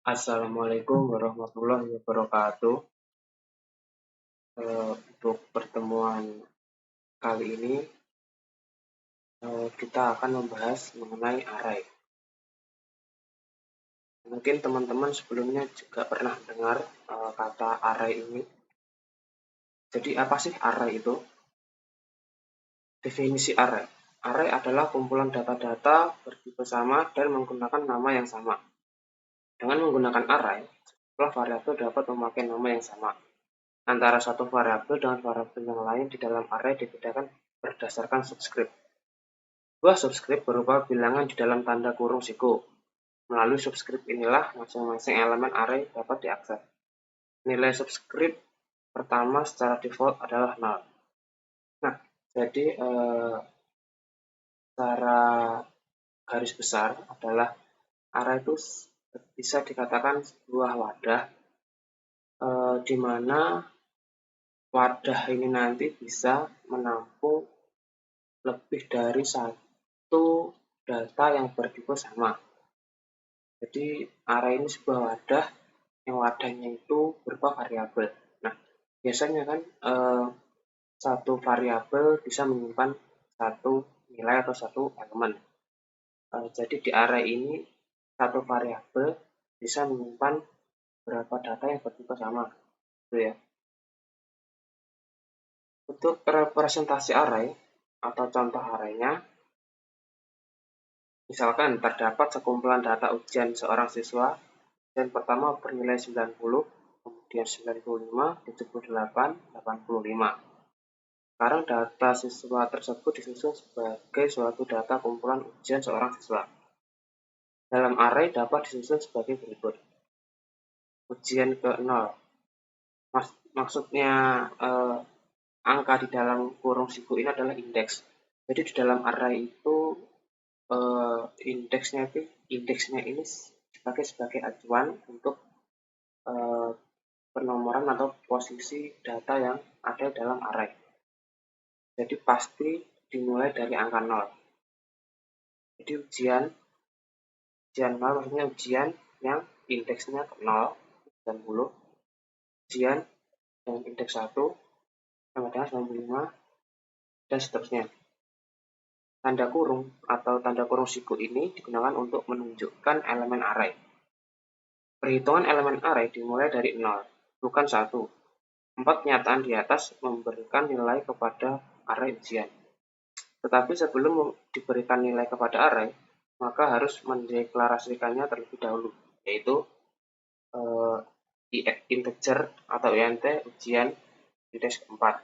Assalamualaikum warahmatullahi wabarakatuh. Untuk pertemuan kali ini, kita akan membahas mengenai array. Mungkin teman-teman sebelumnya juga pernah dengar kata array ini. Jadi apa sih array itu? Definisi array. Array adalah kumpulan data-data bertipe sama dan menggunakan nama yang sama. Dengan menggunakan array, sebuah variabel dapat memakai nama yang sama. Antara satu variabel dengan variabel yang lain di dalam array dibedakan berdasarkan subscript. Buah subscript berupa bilangan di dalam tanda kurung siku. Melalui subscript inilah masing-masing elemen array dapat diakses. Nilai subscript pertama secara default adalah 0. Nah, jadi secara garis besar adalah array itu bisa dikatakan sebuah wadah di mana wadah ini nanti bisa menampung lebih dari satu data yang bertipe sama. Jadi array ini sebuah wadah yang wadahnya itu berupa variabel. Nah, biasanya kan satu variabel bisa menyimpan satu nilai atau satu elemen. Jadi di array ini satu variabel bisa menyimpan berapa data yang bertipe sama, gitu ya. Untuk representasi array atau contoh arraynya, misalkan terdapat sekumpulan data ujian seorang siswa. Ujian pertama bernilai 90, kemudian 95, 78, 85. Sekarang data siswa tersebut disusun sebagai suatu data kumpulan ujian seorang siswa. Dalam array dapat disusun sebagai berikut. Ujian ke 0. Maksudnya angka di dalam kurung siku ini adalah indeks. Jadi di dalam array itu indeksnya ini dipakai sebagai acuan untuk penomoran atau posisi data yang ada dalam array. Jadi pasti dimulai dari angka 0. Jadi ujian 0 maksudnya ujian yang indeksnya 0, 90, ujian dengan indeks 1 sama dengan 95, dan seterusnya. Tanda kurung atau tanda kurung siku ini digunakan untuk menunjukkan elemen array. Perhitungan elemen array dimulai dari 0, bukan 1. 4 pernyataan di atas memberikan nilai kepada array ujian. Tetapi sebelum diberikan nilai kepada array, maka harus mendeklarasikannya terlebih dahulu, yaitu integer atau int ujian indeks 4.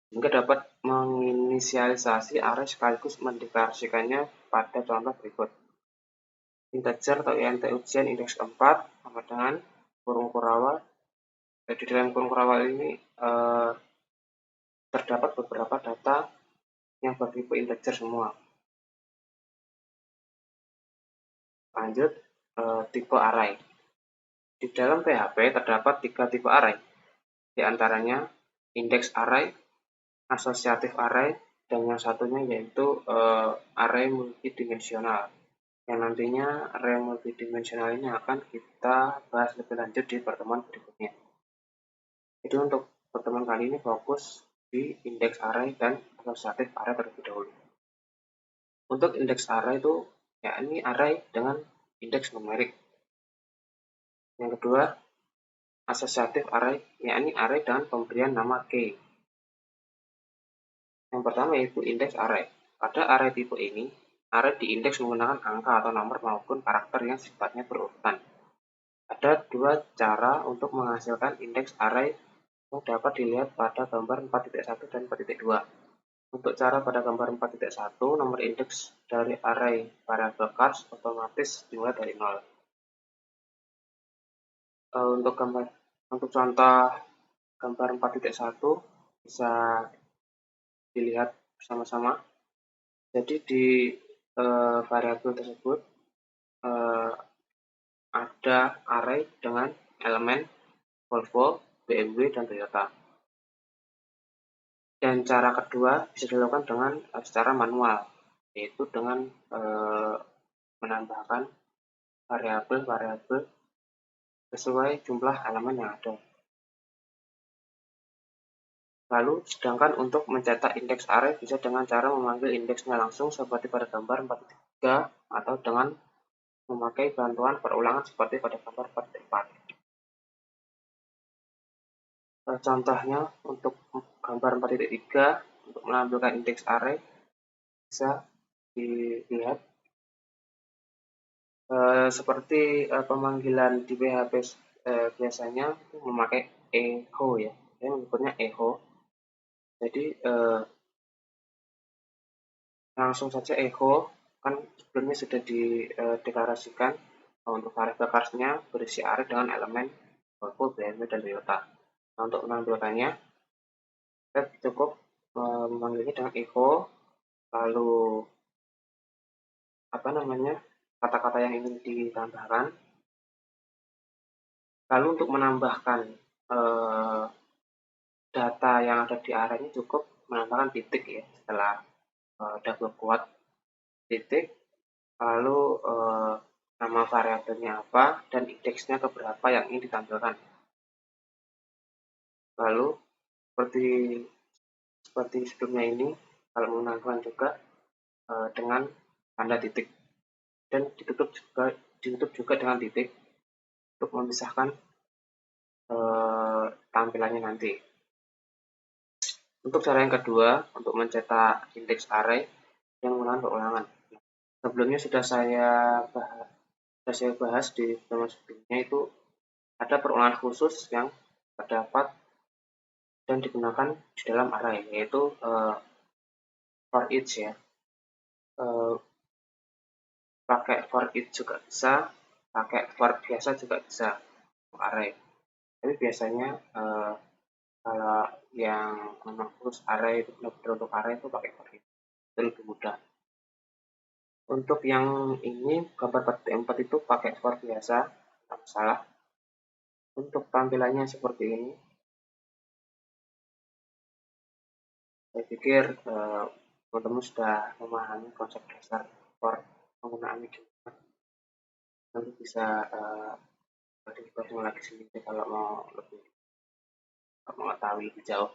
Sehingga dapat menginisialisasi array sekaligus mendeklarasikannya pada contoh berikut. Integer atau int ujian indeks 4 sama dengan kurung kurawal. Di dalam kurung kurawal ini terdapat beberapa data yang bertipe integer semua. Lanjut, tipe array. Di dalam PHP terdapat 3 tipe array, di antaranya index array, asosiatif array, dan yang satunya yaitu array multidimensional. Yang nantinya array multidimensional ini akan kita bahas lebih lanjut di pertemuan berikutnya. Jadi untuk pertemuan kali ini fokus di index array dan asosiatif array terlebih dahulu. Untuk index array itu yakni array dengan indeks numerik. Yang kedua, asosiatif array, yakni array dengan pemberian nama key. Yang pertama yaitu index array. Pada array tipe ini, array diindeks menggunakan angka atau nomor maupun karakter yang sifatnya berurutan. Ada 2 cara untuk menghasilkan indeks array yang dapat dilihat pada gambar 4.1 dan 4.2. Untuk cara pada gambar 4.1, nomor indeks dari array variabel cars otomatis dimulai dari 0. Untuk contoh gambar 4.1 bisa dilihat bersama-sama. Jadi di variabel tersebut ada array dengan elemen Volvo, BMW, dan Toyota. Dan cara kedua bisa dilakukan dengan secara manual, yaitu dengan menambahkan variabel-variabel sesuai jumlah elemen yang ada. Lalu, sedangkan untuk mencetak indeks array bisa dengan cara memanggil indeksnya langsung seperti pada gambar 4.3 atau dengan memakai bantuan perulangan seperti pada gambar 4.4. Contohnya untuk gambar 4.3 untuk menampilkan indeks array bisa dilihat seperti pemanggilan di PHP biasanya memakai echo ya, saya menyebutnya echo. Jadi langsung saja echo, kan sebelumnya sudah dideklarasikan untuk variabel carsnya berisi array dengan elemen output, BMW, dan biota. Nah, untuk menampilkannya kita cukup memanggilnya dengan echo, lalu kata-kata yang ingin ditambahkan. Lalu untuk menambahkan data yang ada di array-nya cukup menambahkan titik ya, setelah double quote titik, lalu nama variabelnya apa dan indeksnya keberapa yang ingin ditampilkan. Lalu seperti sebelumnya ini, kalau menambahkan juga dengan tanda titik dan ditutup juga dengan titik untuk memisahkan tampilannya nanti. Untuk cara yang kedua, untuk mencetak indeks array yang menggunakan perulangan. Sebelumnya sudah saya bahas di pertemuan sebelumnya, itu ada perulangan khusus yang terdapat dan digunakan di dalam array, yaitu for each ya. Pakai for each juga bisa, pakai for biasa juga bisa untuk array. Tapi biasanya kalau yang memang khusus array, untuk array itu pakai for each, itu lebih mudah. Untuk yang ini gambar 4 itu pakai for biasa, tidak masalah. Untuk tampilannya seperti ini. Saya pikir teman-teman sudah memahami konsep dasar for penggunaannya gimana. Nanti bisa dibahas lagi sendiri kalau mau lebih mengetahui lebih jauh.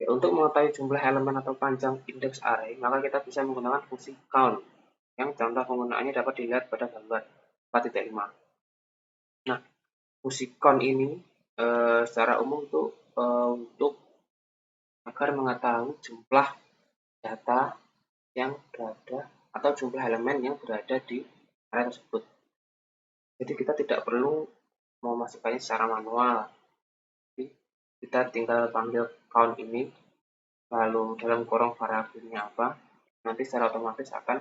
Ya, untuk mengetahui jumlah elemen atau panjang indeks array, maka kita bisa menggunakan fungsi count, yang contoh penggunaannya dapat dilihat pada gambar 4.5. Nah, fungsi count ini secara umum itu untuk agar mengetahui jumlah data yang berada atau jumlah elemen yang berada di array tersebut. Jadi kita tidak perlu memasukkannya secara manual. Jadi kita tinggal panggil count ini, lalu dalam kurung variabelnya apa, nanti secara otomatis akan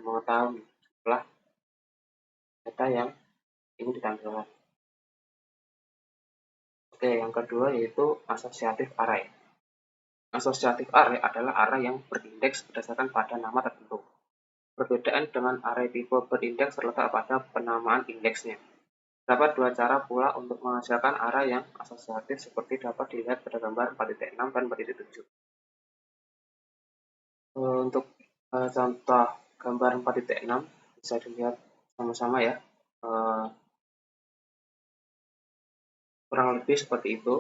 mengetahui jumlah data yang ingin ditampilkan. Oke, yang kedua yaitu asosiatif array. Asosiatif array adalah array yang berindeks berdasarkan pada nama tertentu. Perbedaan dengan array tipe berindeks terletak pada penamaan indeksnya. Terdapat dua cara pula untuk menghasilkan array yang asosiatif seperti dapat dilihat pada gambar 4.6 dan 4.7. Untuk contoh gambar 4.6 bisa dilihat sama-sama ya. Kurang lebih seperti itu.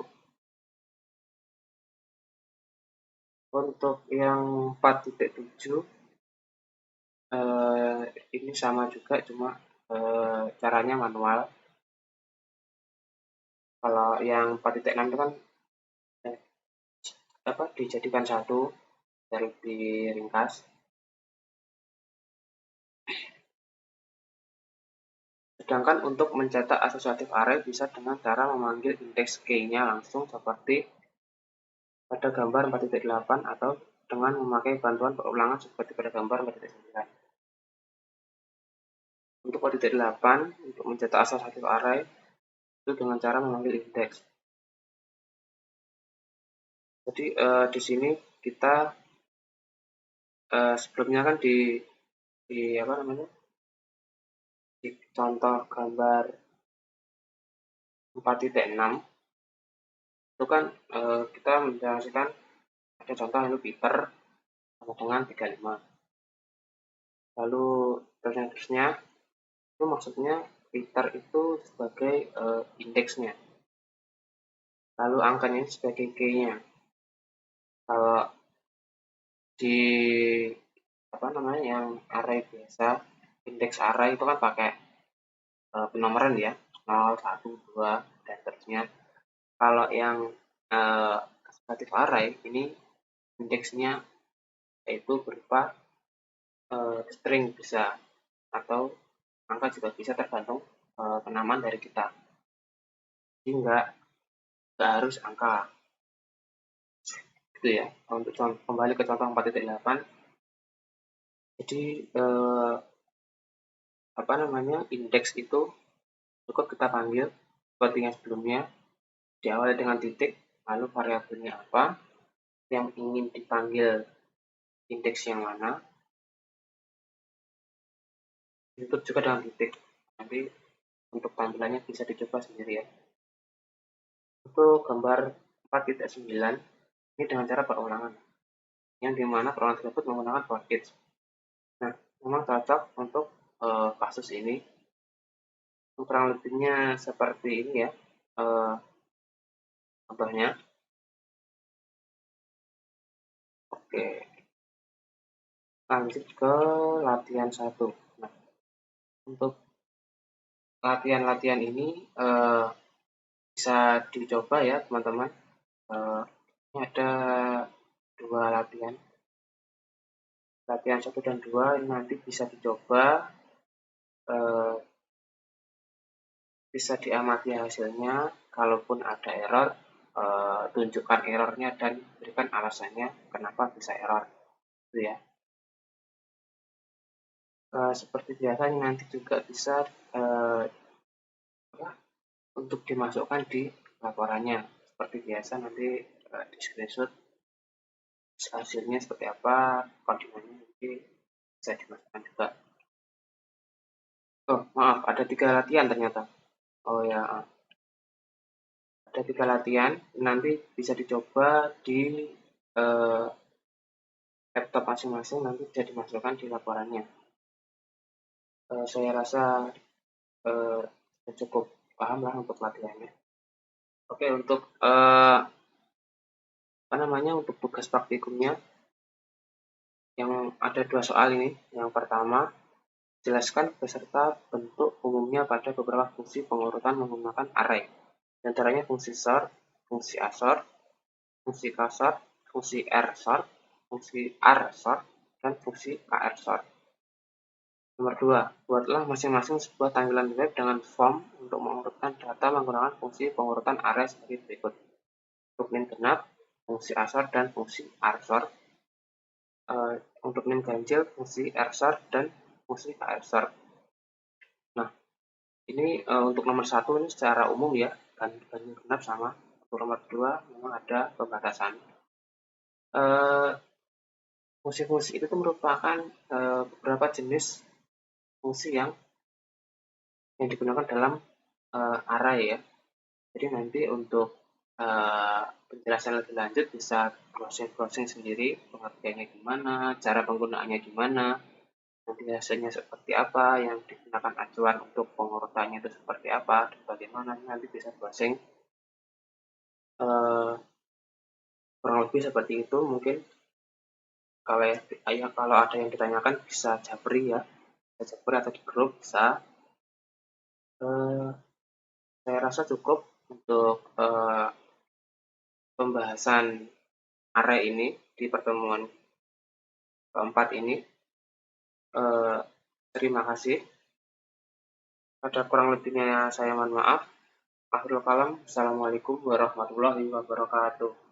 Untuk yang 4.7 ini sama juga, cuma caranya manual. Kalau yang 4.6 itu kan dijadikan satu biar lebih ringkas. Sedangkan untuk mencetak asosiatif array bisa dengan cara memanggil indeks key-nya langsung seperti pada gambar 4.8 atau dengan memakai bantuan perulangan seperti pada gambar 4.9. Untuk 4.8 untuk mencetak asosiatif array itu dengan cara memanggil indeks. Jadi di sini kita sebelumnya kan di contoh gambar 4.6 itu kan kita menjelaskan ada contoh itu Peter sama dengan 35. Lalu terusnya itu maksudnya iter itu sebagai indeksnya, lalu angkanya sebagai key-nya. Kalau di yang array biasa, indeks array itu kan pakai penomoran ya, 0, 1, 2 dan seterusnya. Kalau yang capacitive array ini indeksnya yaitu berupa string bisa, atau angka juga bisa, tergantung penamaan dari kita. Jadi nggak harus angka. Gitu ya. Untuk kembali ke contoh 4.8. Jadi indeks itu cukup kita panggil seperti yang sebelumnya, diawali dengan titik, lalu variabelnya apa, yang ingin dipanggil indeks yang mana, ditutup juga dengan titik. Nanti untuk tampilannya bisa dicoba sendiri ya. Untuk gambar 4.9 ini dengan cara perulangan, yang dimana perulangan tersebut menggunakan for each. Nah, memang cocok untuk kasus ini. Kurang lebihnya seperti ini ya contohnya. Oke, lanjut ke latihan 1. Nah, untuk latihan-latihan ini bisa dicoba ya teman-teman. Ini ada 2 latihan. Latihan 1 dan 2 ini nanti bisa dicoba, bisa diamati hasilnya. Kalaupun ada error, tunjukkan errornya dan berikan alasannya kenapa bisa error, gitu ya. Seperti biasa ini nanti juga bisa untuk dimasukkan di laporannya. Seperti biasa nanti di screenshot hasilnya seperti apa, koordinatnya nanti bisa dimasukkan juga. Oh maaf, ada 3 latihan ternyata. Oh ya, ada 3 latihan, nanti bisa dicoba di laptop masing-masing, nanti bisa dimasukkan di laporannya. Saya rasa cukup paham lah untuk latihannya. Oke, untuk untuk tugas praktikumnya yang ada 2 soal ini. Yang pertama, jelaskan beserta bentuk umumnya pada beberapa fungsi pengurutan menggunakan array. Di antaranya fungsi sort, fungsi asort, fungsi ksort, fungsi rsort, fungsi rsort, dan fungsi krsort. Nomor 2, buatlah masing-masing sebuah tampilan web dengan form untuk mengurutkan data menggunakan fungsi pengurutan array sebagai berikut. Untuk min genap, fungsi asort dan fungsi rsort. Untuk min ganjil, fungsi rsort dan fungsi ksort. Nah, ini untuk nomor 1 ini secara umum ya, ganjil genap sama. Untuk nomor 2 memang ada pembatasan. Fungsi-fungsi itu merupakan beberapa jenis fungsi yang digunakan dalam array ya. Jadi nanti untuk penjelasan lebih lanjut bisa browsing sendiri, pengertiannya gimana, cara penggunaannya gimana, nanti hasilnya seperti apa, yang digunakan acuan untuk pengurutannya itu seperti apa, dan bagaimana, nanti bisa browsing. Kurang lebih seperti itu mungkin. Kalau ada yang ditanyakan bisa japri ya, bisa japri atau di grup bisa. Saya rasa cukup untuk pembahasan array ini di pertemuan keempat ini. Terima kasih. Ada kurang lebihnya saya mohon maaf. Akhirul kalam. Assalamualaikum warahmatullahi wabarakatuh.